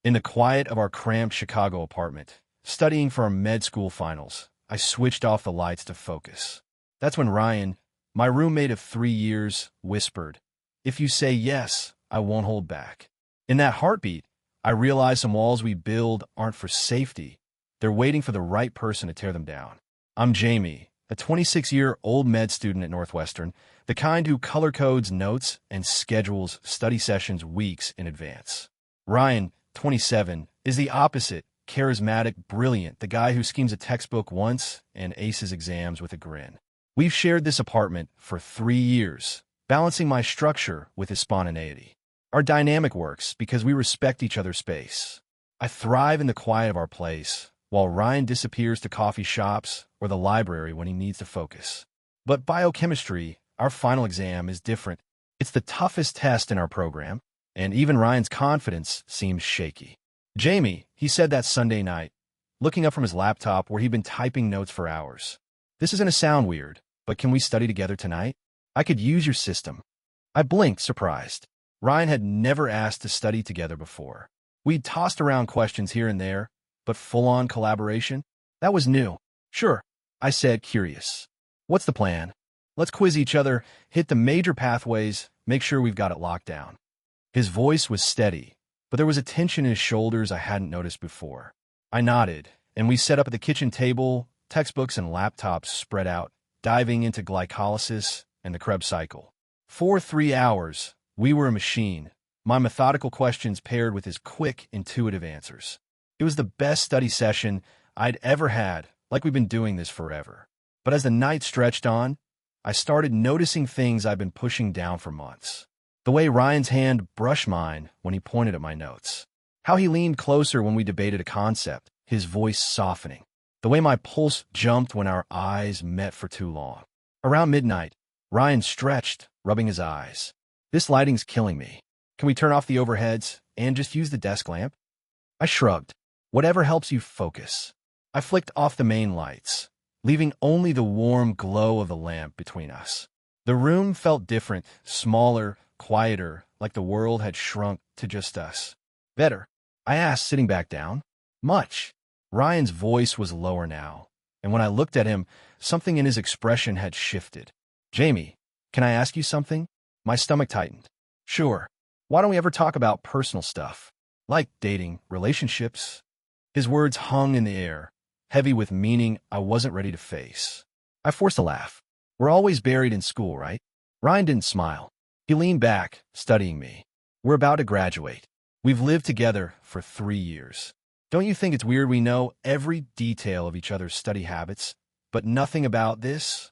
In the quiet of our cramped Chicago apartment, studying for our med school finals, I switched off the lights to focus. That's when Ryan, my roommate of 3 years, whispered, "If you say yes, I won't hold back." In that heartbeat, I realized some walls we build aren't for safety. They're waiting for the right person to tear them down. I'm Jamie, a 26-year-old med student at Northwestern, the kind who color codes notes and schedules study sessions weeks in advance. Ryan, 27, is the opposite, charismatic, brilliant, the guy who schemes a textbook once and aces exams with a grin. We've shared this apartment for 3 years, balancing my structure with his spontaneity. Our dynamic works because we respect each other's space. I thrive in the quiet of our place, while Ryan disappears to coffee shops or the library when he needs to focus. But biochemistry, our final exam, is different. It's the toughest test in our program, and even Ryan's confidence seems shaky. "Jamie," he said that Sunday night, looking up from his laptop where he'd been typing notes for hours. "This is going to sound weird, but can we study together tonight? I could use your system." I blinked, surprised. Ryan had never asked to study together before. We'd tossed around questions here and there, but full-on collaboration? That was new. "Sure," I said, curious. "What's the plan?" "Let's quiz each other, hit the major pathways, make sure we've got it locked down." His voice was steady, but there was a tension in his shoulders I hadn't noticed before. I nodded, and we set up at the kitchen table, textbooks and laptops spread out, diving into glycolysis and the Krebs cycle. For 3 hours, we were a machine, my methodical questions paired with his quick, intuitive answers. It was the best study session I'd ever had, like we'd been doing this forever. But as the night stretched on, I started noticing things I'd been pushing down for months. The way Ryan's hand brushed mine when he pointed at my notes. How he leaned closer when we debated a concept, his voice softening. The way my pulse jumped when our eyes met for too long. Around midnight, Ryan stretched, rubbing his eyes. "This lighting's killing me. Can we turn off the overheads and just use the desk lamp?" I shrugged. "Whatever helps you focus." I flicked off the main lights, leaving only the warm glow of the lamp between us. The room felt different, smaller, quieter, like the world had shrunk to just us. "Better?" I asked, sitting back down. "Much." Ryan's voice was lower now, and when I looked at him, something in his expression had shifted. "Jamie, can I ask you something?" My stomach tightened. "Sure. Why don't we ever talk about personal stuff? Like dating, relationships?" His words hung in the air, heavy with meaning I wasn't ready to face. I forced a laugh. "We're always buried in school, right?" Ryan didn't smile. He leaned back, studying me. "We're about to graduate. We've lived together for 3 years. Don't you think it's weird we know every detail of each other's study habits, but nothing about this?"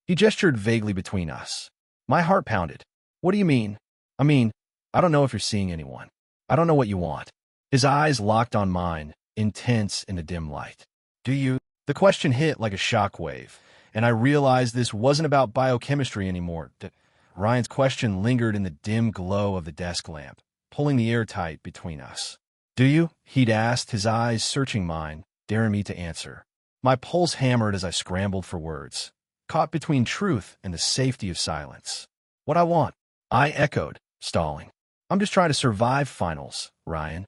He gestured vaguely between us. My heart pounded. "What do you mean?" "I mean, I don't know if you're seeing anyone. I don't know what you want." His eyes locked on mine, intense in the dim light. "Do you?" The question hit like a shockwave, and I realized this wasn't about biochemistry anymore. Ryan's question lingered in the dim glow of the desk lamp, pulling the air tight between us. "Do you?" he'd asked, his eyes searching mine, daring me to answer. My pulse hammered as I scrambled for words, caught between truth and the safety of silence. "What I want," I echoed, stalling. "I'm just trying to survive finals, Ryan."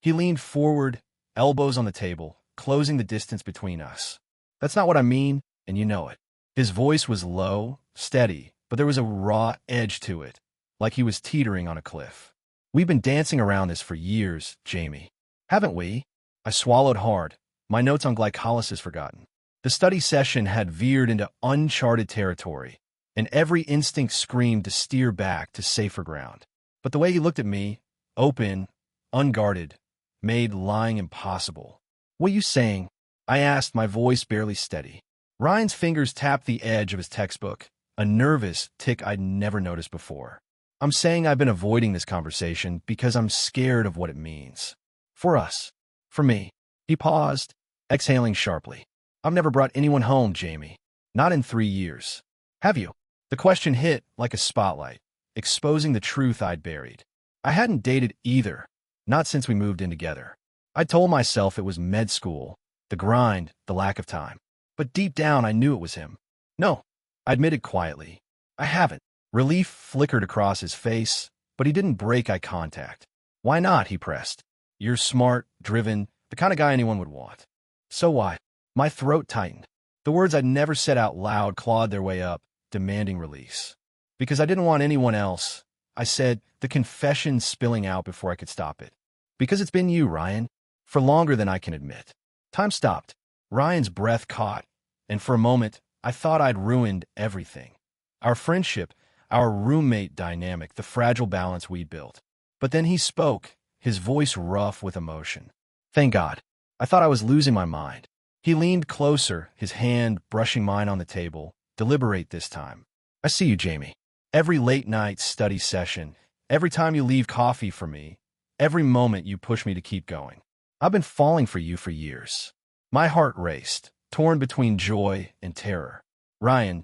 He leaned forward, elbows on the table, closing the distance between us. "That's not what I mean, and you know it." His voice was low, steady, but there was a raw edge to it, like he was teetering on a cliff. "We've been dancing around this for years, Jamie. Haven't we?" I swallowed hard, my notes on glycolysis forgotten. The study session had veered into uncharted territory, and every instinct screamed to steer back to safer ground. But the way he looked at me, open, unguarded, made lying impossible. "What are you saying?" I asked, my voice barely steady. Ryan's fingers tapped the edge of his textbook, a nervous tick I'd never noticed before. "I'm saying I've been avoiding this conversation because I'm scared of what it means. For us. For me." He paused, exhaling sharply. "I've never brought anyone home, Jamie. Not in 3 years. Have you?" The question hit like a spotlight, exposing the truth I'd buried. I hadn't dated either, not since we moved in together. I told myself it was med school, the grind, the lack of time. But deep down I knew it was him. "No," I admitted quietly. "I haven't." Relief flickered across his face, but he didn't break eye contact. "Why not?" he pressed. You're smart, driven, the kind of guy anyone would want. So why? My throat tightened. The words I'd never said out loud clawed their way up, demanding release. Because I didn't want anyone else, I said, the confession spilling out before I could stop it. Because it's been you, Ryan. For longer than I can admit. Time stopped. Ryan's breath caught, and for a moment, I thought I'd ruined everything. Our friendship, our roommate dynamic, the fragile balance we'd built. But then he spoke, his voice rough with emotion. Thank God. I thought I was losing my mind. He leaned closer, his hand brushing mine on the table. Deliberate this time. I see you, Jamie. Every late-night study session, every time you leave coffee for me, every moment you push me to keep going. I've been falling for you for years. My heart raced, torn between joy and terror. Ryan,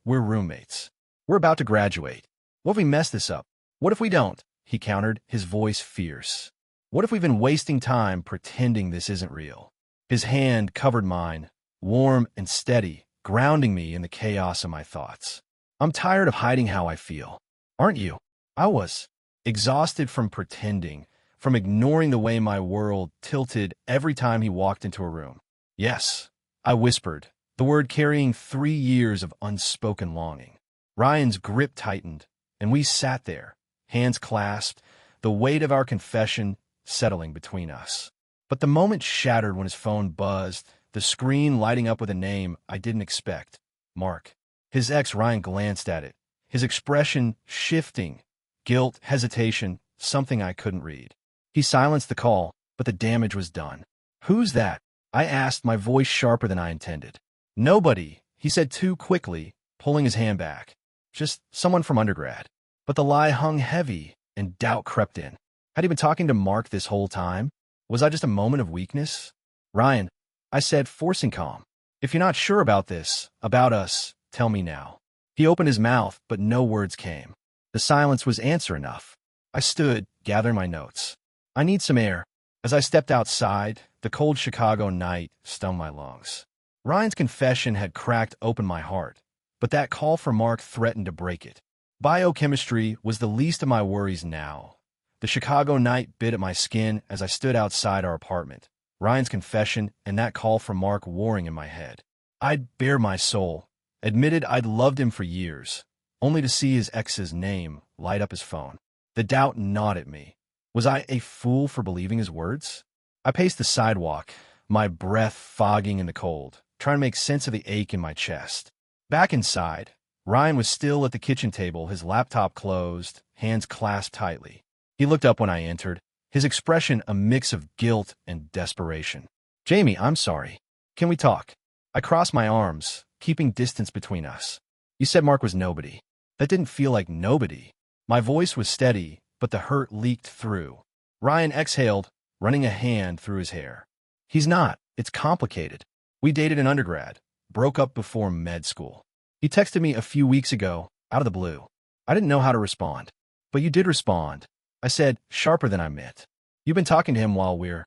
we're roommates. We're about to graduate. What if we mess this up? What if we don't? He countered, his voice fierce. What if we've been wasting time pretending this isn't real? His hand covered mine, warm and steady, grounding me in the chaos of my thoughts. I'm tired of hiding how I feel. Aren't you? I was. Exhausted from pretending, from ignoring the way my world tilted every time he walked into a room. Yes, I whispered, the word carrying 3 years of unspoken longing. Ryan's grip tightened, and we sat there, hands clasped, the weight of our confession settling between us. But the moment shattered when his phone buzzed, the screen lighting up with a name I didn't expect. Mark. His ex Ryan glanced at it, his expression shifting, guilt, hesitation, something I couldn't read. He silenced the call, but the damage was done. Who's that? I asked, my voice sharper than I intended. Nobody, he said too quickly, pulling his hand back. Just someone from undergrad. But the lie hung heavy, and doubt crept in. Had he been talking to Mark this whole time? Was I just a moment of weakness? Ryan, I said, forcing calm. If you're not sure about this, about us, tell me now. He opened his mouth, but no words came. The silence was answer enough. I stood, gathering my notes. I need some air. As I stepped outside, the cold Chicago night stung my lungs. Ryan's confession had cracked open my heart, but that call for Mark threatened to break it. Biochemistry was the least of my worries now. The Chicago night bit at my skin as I stood outside our apartment. Ryan's confession and that call from Mark warring in my head. I'd bare my soul, admitted I'd loved him for years, only to see his ex's name light up his phone. The doubt gnawed at me. Was I a fool for believing his words? I paced the sidewalk, my breath fogging in the cold, trying to make sense of the ache in my chest. Back inside, Ryan was still at the kitchen table, his laptop closed, hands clasped tightly. He looked up when I entered, his expression a mix of guilt and desperation. Jamie, I'm sorry. Can we talk? I crossed my arms, keeping distance between us. You said Mark was nobody. That didn't feel like nobody. My voice was steady, but the hurt leaked through. Ryan exhaled, running a hand through his hair. He's not. It's complicated. We dated in undergrad, broke up before med school. He texted me a few weeks ago, out of the blue. I didn't know how to respond. But you did respond. I said, sharper than I meant. You've been talking to him while we're...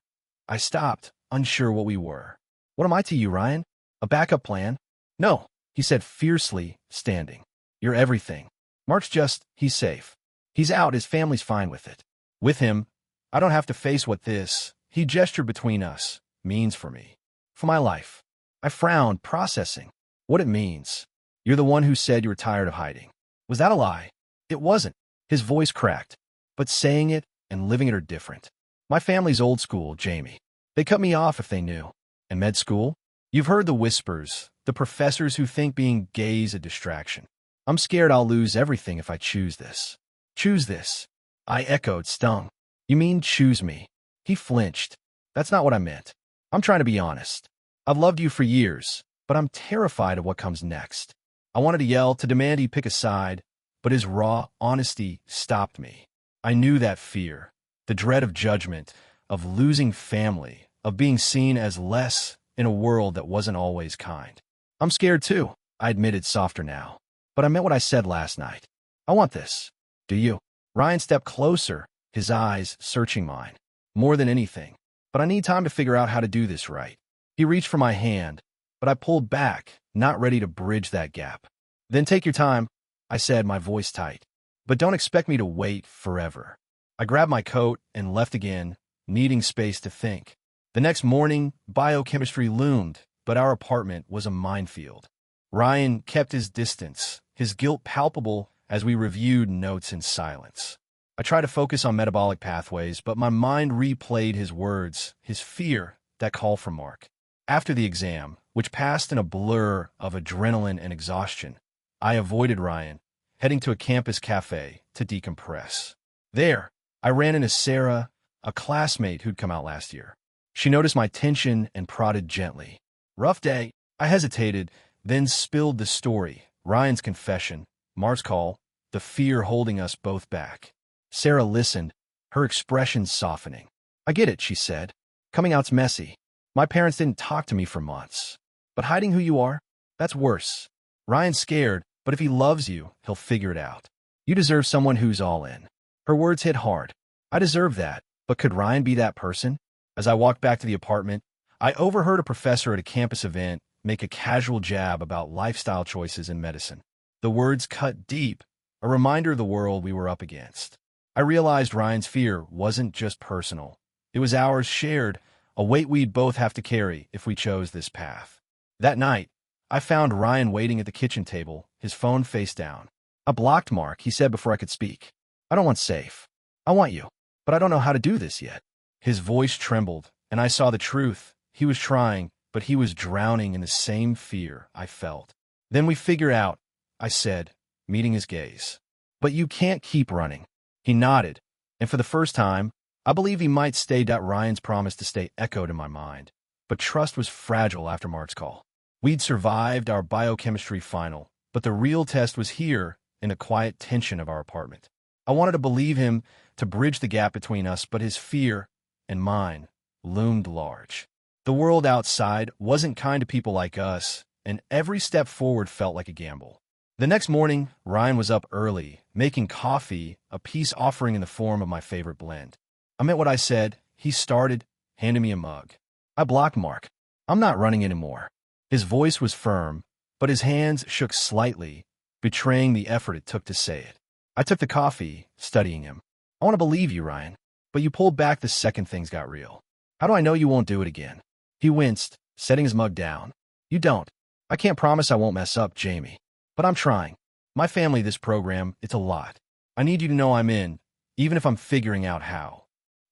I stopped, unsure what we were. What am I to you, Ryan? A backup plan? No, he said fiercely, standing. You're everything. Mark's he's safe. He's out, his family's fine with it. With him, I don't have to face what this, he gestured between us, means for me. For my life. I frowned, processing. What it means. You're the one who said you were tired of hiding. Was that a lie? It wasn't. His voice cracked. But saying it and living it are different. My family's old school, Jamie. They cut me off if they knew. And med school? You've heard the whispers, the professors who think being gay's a distraction. I'm scared I'll lose everything if I choose this. Choose this. I echoed, stung. You mean choose me? He flinched. That's not what I meant. I'm trying to be honest. I've loved you for years, but I'm terrified of what comes next. I wanted to yell, to demand he pick a side, but his raw honesty stopped me. I knew that fear, the dread of judgment, of losing family, of being seen as less in a world that wasn't always kind. I'm scared too, I admitted, softer now. But I meant what I said last night. I want this. Do you? Ryan stepped closer, his eyes searching mine. More than anything. But I need time to figure out how to do this right. He reached for my hand, but I pulled back, not ready to bridge that gap. Then take your time, I said, my voice tight. But don't expect me to wait forever. I grabbed my coat and left again, needing space to think. The next morning, biochemistry loomed, but our apartment was a minefield. Ryan kept his distance, his guilt palpable as we reviewed notes in silence. I tried to focus on metabolic pathways, but my mind replayed his words, his fear, that call for Mark. After the exam, which passed in a blur of adrenaline and exhaustion, I avoided Ryan, heading to a campus cafe to decompress. There, I ran into Sarah, a classmate who'd come out last year. She noticed my tension and prodded gently. Rough day. I hesitated, then spilled the story, Ryan's confession, Mark's call, the fear holding us both back. Sarah listened, her expression softening. I get it, she said. Coming out's messy. My parents didn't talk to me for months. But hiding who you are? That's worse. Ryan's scared, but if he loves you, he'll figure it out. You deserve someone who's all in. Her words hit hard. I deserve that, but could Ryan be that person? As I walked back to the apartment, I overheard a professor at a campus event make a casual jab about lifestyle choices in medicine. The words cut deep, a reminder of the world we were up against. I realized Ryan's fear wasn't just personal. It was ours shared, a weight we'd both have to carry if we chose this path. That night, I found Ryan waiting at the kitchen table, his phone face down. I blocked Mark, he said before I could speak. I don't want safe. I want you, but I don't know how to do this yet. His voice trembled, and I saw the truth. He was trying, but he was drowning in the same fear I felt. Then we figure out, I said, meeting his gaze. But you can't keep running. He nodded, and for the first time, I believe he might stay. Ryan's promise to stay echoed in my mind. But trust was fragile after Mark's call. We'd survived our biochemistry final, but the real test was here in the quiet tension of our apartment. I wanted to believe him, to bridge the gap between us, but his fear and mine loomed large. The world outside wasn't kind to people like us, and every step forward felt like a gamble. The next morning, Ryan was up early, making coffee, a peace offering in the form of my favorite blend. I meant what I said. He started, handing me a mug. I blocked Mark. I'm not running anymore. His voice was firm, but his hands shook slightly, betraying the effort it took to say it. I took the coffee, studying him. I want to believe you, Ryan, but you pulled back the second things got real. How do I know you won't do it again? He winced, setting his mug down. You don't. I can't promise I won't mess up, Jamie. But I'm trying. My family, this program, it's a lot. I need you to know I'm in, even if I'm figuring out how.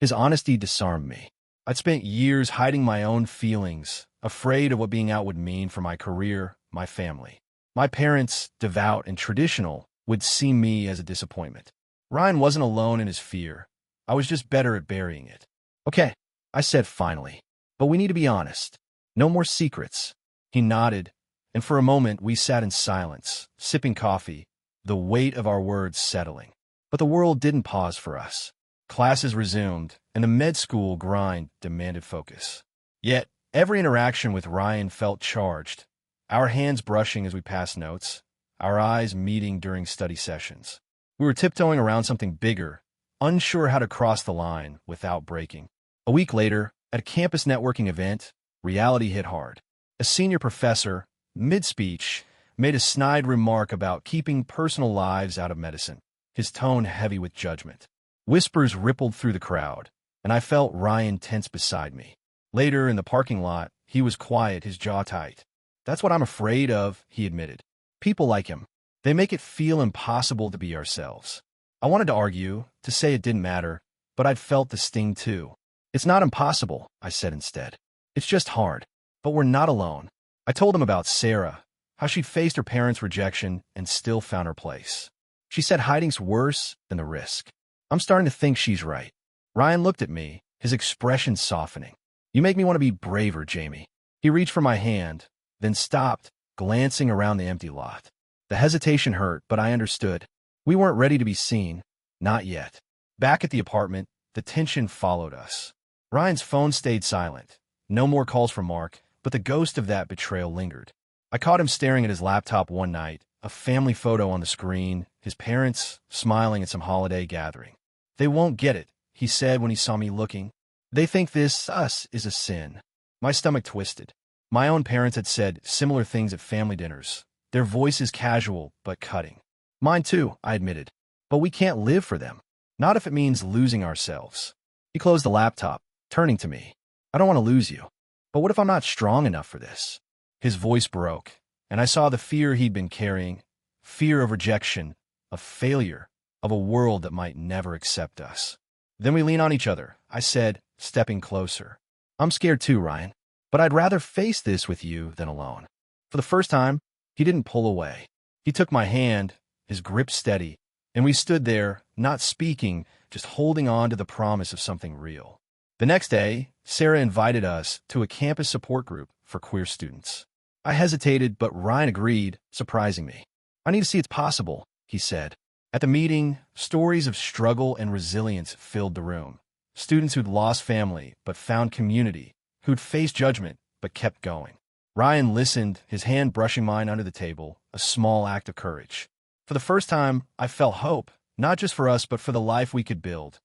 His honesty disarmed me. I'd spent years hiding my own feelings, afraid of what being out would mean for my career, my family. My parents, devout and traditional, would see me as a disappointment. Ryan wasn't alone in his fear. I was just better at burying it. Okay, I said finally. But we need to be honest. No more secrets. He nodded, and for a moment we sat in silence, sipping coffee, the weight of our words settling. But the world didn't pause for us. Classes resumed, and the med school grind demanded focus. Yet, every interaction with Ryan felt charged, our hands brushing as we passed notes, our eyes meeting during study sessions. We were tiptoeing around something bigger, unsure how to cross the line without breaking. A week later, at a campus networking event, reality hit hard. A senior professor, mid-speech, made a snide remark about keeping personal lives out of medicine, his tone heavy with judgment. Whispers rippled through the crowd, and I felt Ryan tense beside me. Later, in the parking lot, he was quiet, his jaw tight. That's what I'm afraid of, he admitted. People like him. They make it feel impossible to be ourselves. I wanted to argue, to say it didn't matter, but I'd felt the sting too. It's not impossible, I said instead. It's just hard. But we're not alone. I told him about Sarah, how she faced her parents' rejection and still found her place. She said hiding's worse than the risk. I'm starting to think she's right. Ryan looked at me, his expression softening. You make me want to be braver, Jamie. He reached for my hand, then stopped, glancing around the empty lot. The hesitation hurt, but I understood. We weren't ready to be seen. Not yet. Back at the apartment, the tension followed us. Ryan's phone stayed silent. No more calls from Mark, but the ghost of that betrayal lingered. I caught him staring at his laptop one night, a family photo on the screen, his parents smiling at some holiday gathering. They won't get it, he said when he saw me looking. They think this, us, is a sin. My stomach twisted. My own parents had said similar things at family dinners, their voices casual but cutting. Mine too, I admitted. But we can't live for them. Not if it means losing ourselves. He closed the laptop, turning to me. I don't want to lose you. But what if I'm not strong enough for this? His voice broke, and I saw the fear he'd been carrying, fear of rejection, of failure, of a world that might never accept us. Then we lean on each other, I said, stepping closer. I'm scared too, Ryan, but I'd rather face this with you than alone. For the first time, he didn't pull away. He took my hand, his grip steady, and we stood there, not speaking, just holding on to the promise of something real. The next day, Sarah invited us to a campus support group for queer students. I hesitated, but Ryan agreed, surprising me. I need to see it's possible, he said. At the meeting, stories of struggle and resilience filled the room. Students who'd lost family but found community, who'd faced judgment but kept going. Ryan listened, his hand brushing mine under the table, a small act of courage. For the first time, I felt hope, not just for us but for the life we could build.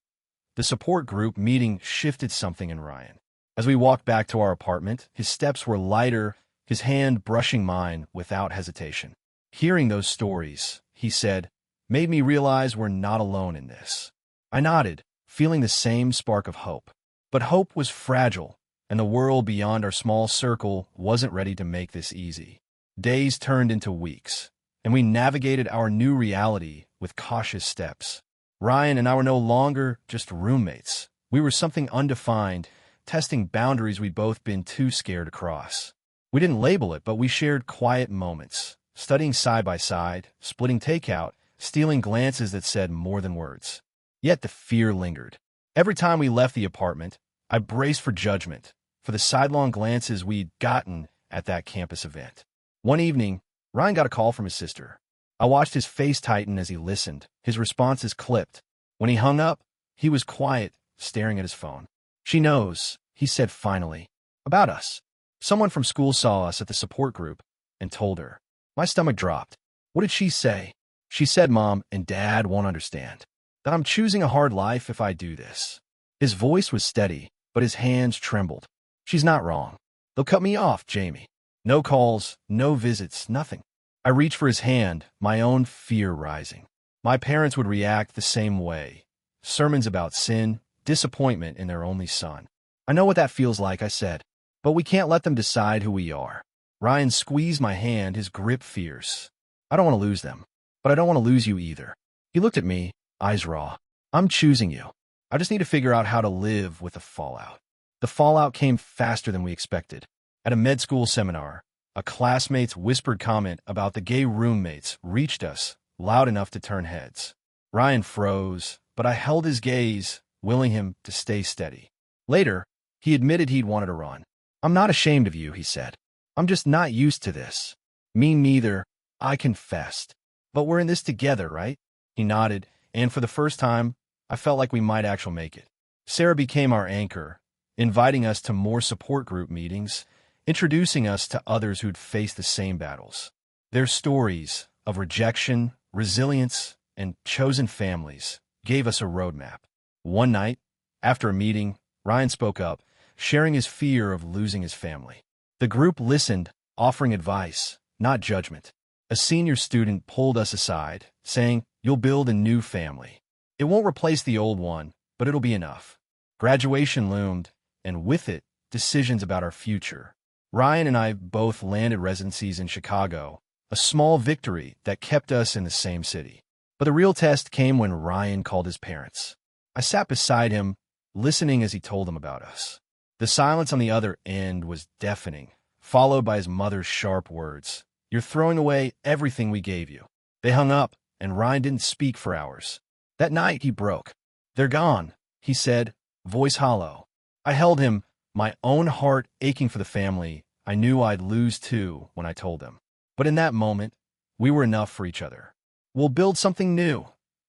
The support group meeting shifted something in Ryan. As we walked back to our apartment, his steps were lighter, his hand brushing mine without hesitation. Hearing those stories, he said, made me realize we're not alone in this. I nodded, feeling the same spark of hope. But hope was fragile, and the world beyond our small circle wasn't ready to make this easy. Days turned into weeks, and we navigated our new reality with cautious steps. Ryan and I were no longer just roommates. We were something undefined, testing boundaries we'd both been too scared to cross. We didn't label it, but we shared quiet moments, studying side by side, splitting takeout, stealing glances that said more than words. Yet the fear lingered. Every time we left the apartment, I braced for judgment, for the sidelong glances we'd gotten at that campus event. One evening, Ryan got a call from his sister. I watched his face tighten as he listened, his responses clipped. When he hung up, he was quiet, staring at his phone. She knows, he said finally, about us. Someone from school saw us at the support group and told her. My stomach dropped. What did she say? She said Mom and Dad won't understand. That I'm choosing a hard life if I do this. His voice was steady, but his hands trembled. She's not wrong. They'll cut me off, Jamie. No calls, no visits, nothing. I reached for his hand, my own fear rising. My parents would react the same way. Sermons about sin, disappointment in their only son. I know what that feels like, I said. But we can't let them decide who we are. Ryan squeezed my hand, his grip fierce. I don't want to lose them, but I don't want to lose you either. He looked at me, eyes raw. I'm choosing you. I just need to figure out how to live with the fallout. The fallout came faster than we expected. At a med school seminar, a classmate's whispered comment about the gay roommates reached us, loud enough to turn heads. Ryan froze, but I held his gaze, willing him to stay steady. Later, he admitted he'd wanted to run. I'm not ashamed of you, he said. I'm just not used to this. Me neither, I confessed. But we're in this together, right? He nodded, and for the first time, I felt like we might actually make it. Sarah became our anchor, inviting us to more support group meetings, introducing us to others who'd faced the same battles. Their stories of rejection, resilience, and chosen families gave us a roadmap. One night, after a meeting, Ryan spoke up, sharing his fear of losing his family. The group listened, offering advice, not judgment. A senior student pulled us aside, saying, "You'll build a new family. It won't replace the old one, but it'll be enough." Graduation loomed, and with it, decisions about our future. Ryan and I both landed residencies in Chicago, a small victory that kept us in the same city. But the real test came when Ryan called his parents. I sat beside him, listening as he told them about us. The silence on the other end was deafening, followed by his mother's sharp words. "You're throwing away everything we gave you." They hung up, and Ryan didn't speak for hours. That night, he broke. "They're gone," he said, voice hollow. I held him, my own heart aching for the family I knew I'd lose too when I told them. But in that moment, we were enough for each other. "We'll build something new,"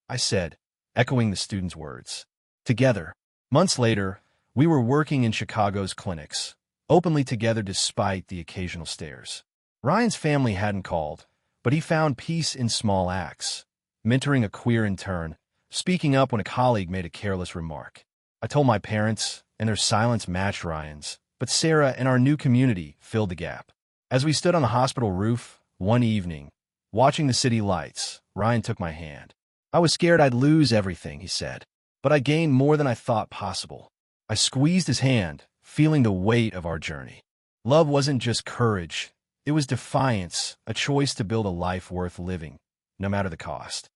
I said, echoing the student's words. Together. Months later, we were working in Chicago's clinics, openly together despite the occasional stares. Ryan's family hadn't called, but he found peace in small acts, mentoring a queer intern, speaking up when a colleague made a careless remark. I told my parents, and their silence matched Ryan's, but Sarah and our new community filled the gap. As we stood on the hospital roof, one evening, watching the city lights, Ryan took my hand. "I was scared I'd lose everything," he said, "but I gained more than I thought possible. I squeezed his hand, feeling the weight of our journey. Love wasn't just courage. It was defiance, a choice to build a life worth living, no matter the cost.